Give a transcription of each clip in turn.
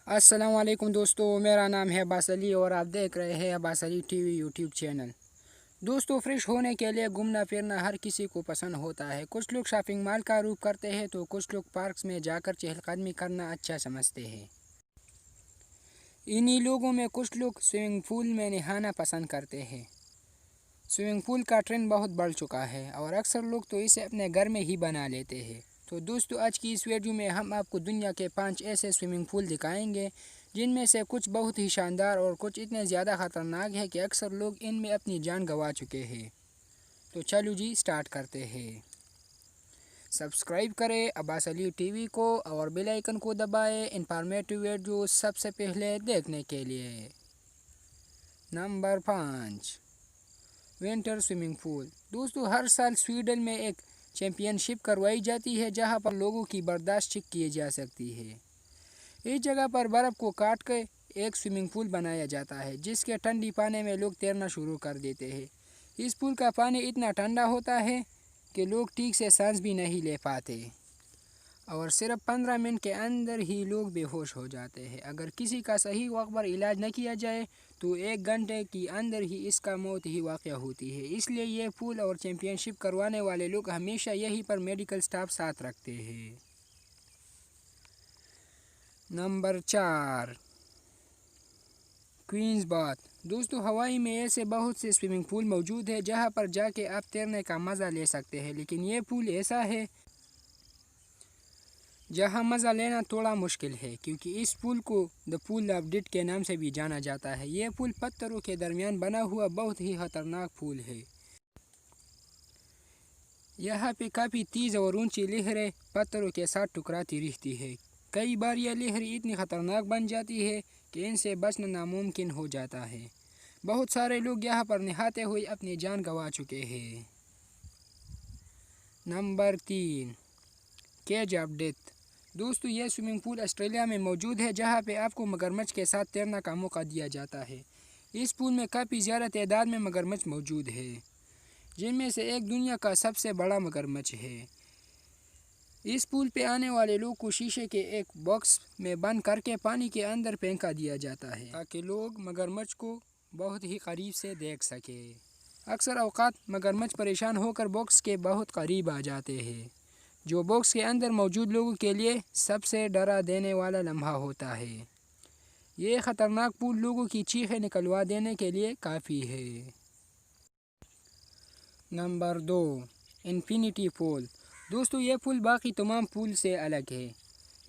अस्सलाम वालेकुम दोस्तों, मेरा नाम है अब्बास अली और आप देख रहे हैं Abbas Ali TV YouTube channel. दोस्तों, फ्रेश होने के लिए घूमना फिरना हर किसी को पसंद होता है। कुछ लोग शॉपिंग मॉल का रूप करते हैं तो कुछ लोग पार्क्स में जाकर चहलकदमी करना अच्छा समझते हैं। इन्हीं लोगों में कुछ लोग स्विमिंग पूल में नहाना पसंद करते हैं। स्विमिंग पूल का ट्रेंड बहुत बढ़ चुका है और अक्सर लोग तो इसे अपने घर में ही बना लेते हैं। तो दोस्तों, आज की इस वीडियो में हम आपको दुनिया के 5 ऐसे स्विमिंग पूल दिखाएंगे जिनमें से कुछ बहुत ही शानदार और कुछ इतने ज़्यादा ख़तरनाक है कि अक्सर लोग इनमें अपनी जान गंवा चुके हैं। तो चलो जी, स्टार्ट करते हैं। सब्सक्राइब करें अब्बास अली टीवी को और बेल आइकन को दबाएं इंफॉर्मेटिव वीडियो सबसे पहले देखने के लिए। Number 5, winter swimming pool. दोस्तों, हर साल स्वीडन में एक चैम्पियनशिप करवाई जाती है जहां पर लोगों की बर्दाश्त चेक की जा सकती है। इस जगह पर बर्फ़ को काट कर एक स्विमिंग पूल बनाया जाता है जिसके ठंडी पानी में लोग तैरना शुरू कर देते हैं। इस पूल का पानी इतना ठंडा होता है कि लोग ठीक से सांस भी नहीं ले पाते और सिर्फ 15 मिनट के अंदर ही लोग बेहोश हो जाते हैं। अगर किसी का सही वक्त पर इलाज न किया जाए तो 1 घंटे के अंदर ही इसका मौत ही वाक़या होती है। इसलिए ये पूल और चैम्पियनशिप करवाने वाले लोग हमेशा यहीं पर मेडिकल स्टाफ साथ रखते हैं। Number 4, queen's bath. दोस्तों, हवाई में ऐसे बहुत से स्विमिंग पूल मौजूद है जहां पर जाके आप तैरने का मज़ा ले सकते हैं, लेकिन ये पूल ऐसा है जहां मज़ा लेना थोड़ा मुश्किल है क्योंकि इस पुल को द पूल ऑफ डेथ के नाम से भी जाना जाता है। यह पुल पत्थरों के दरमियान बना हुआ बहुत ही खतरनाक पुल है। यहाँ पे काफ़ी तेज़ और ऊंची लहरें पत्थरों के साथ टकराती रहती है। कई बार यह लहरें इतनी ख़तरनाक बन जाती है कि इनसे बचना नामुमकिन हो जाता है। बहुत सारे लोग यहाँ पर नहाते हुए अपनी जान गंवा चुके हैं। Number 3, cage of death. दोस्तों, यह स्विमिंग पूल ऑस्ट्रेलिया में मौजूद है जहां पे आपको मगरमच्छ के साथ तैरने का मौका दिया जाता है। इस पूल में काफ़ी ज़्यादा तादाद में मगरमच्छ मौजूद है जिनमें से एक दुनिया का सबसे बड़ा मगरमच्छ है। इस पूल पे आने वाले लोग को शीशे के एक बॉक्स में बंद करके पानी के अंदर फेंका दिया जाता है ताकि लोग मगरमच्छ को बहुत ही करीब से देख सके। अक्सर औक़ात मगरमच्छ परेशान होकर बॉक्स के बहुत करीब आ जाते हैं, जो बॉक्स के अंदर मौजूद लोगों के लिए सबसे डरा देने वाला लम्हा होता है। ये ख़तरनाक पूल लोगों की चीखें निकलवा देने के लिए काफ़ी है। Number 2, infinity pool. दोस्तों, ये पूल बाकी तमाम पूल से अलग है।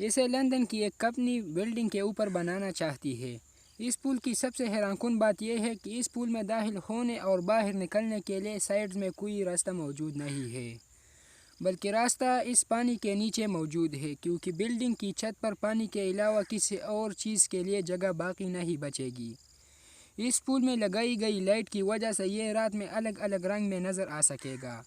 इसे लंदन की एक कंपनी बिल्डिंग के ऊपर बनाना चाहती है। इस पुल की सबसे हैरानकुन बात यह है कि इस पुल में दाखिल होने और बाहर निकलने के लिए साइड्स में कोई रास्ता मौजूद नहीं है, बल्कि रास्ता इस पानी के नीचे मौजूद है क्योंकि बिल्डिंग की छत पर पानी के अलावा किसी और चीज़ के लिए जगह बाकी नहीं बचेगी। इस पुल में लगाई गई लाइट की वजह से ये रात में अलग अलग रंग में नज़र आ सकेगा।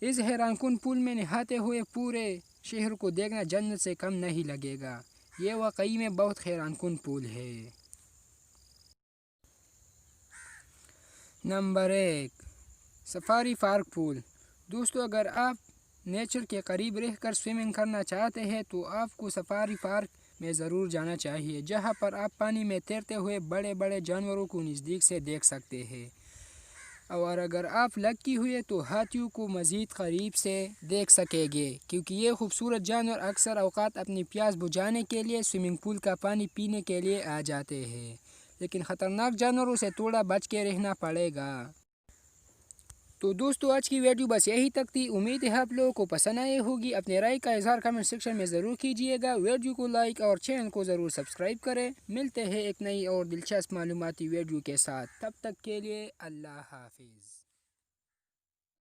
इस हैरानकुन पुल में नहाते हुए पूरे शहर को देखना जन्नत से कम नहीं लगेगा। ये वाकई में बहुत हैरानकुन पुल है। Number 1, safari park pool. दोस्तों, अगर आप नेचर के करीब रहकर स्विमिंग करना चाहते हैं तो आपको सफारी पार्क में ज़रूर जाना चाहिए जहां पर आप पानी में तैरते हुए बड़े बड़े जानवरों को नज़दीक से देख सकते हैं और अगर आप लकी हुए तो हाथियों को मज़ीद करीब से देख सकेंगे क्योंकि ये खूबसूरत जानवर अक्सर औक़ात अपनी प्यास बुझाने के लिए स्विमिंग पूल का पानी पीने के लिए आ जाते हैं, लेकिन ख़तरनाक जानवरों से थोड़ा बच के रहना पड़ेगा। तो दोस्तों, आज की वीडियो बस यही तक थी। उम्मीद है आप लोगों को पसंद आई होगी। अपने राय का इज़हार कमेंट सेक्शन में ज़रूर कीजिएगा। वीडियो को लाइक और चैनल को ज़रूर सब्सक्राइब करें। मिलते हैं एक नई और दिलचस्प मालूमाती वीडियो के साथ। तब तक के लिए अल्लाह हाफिज़।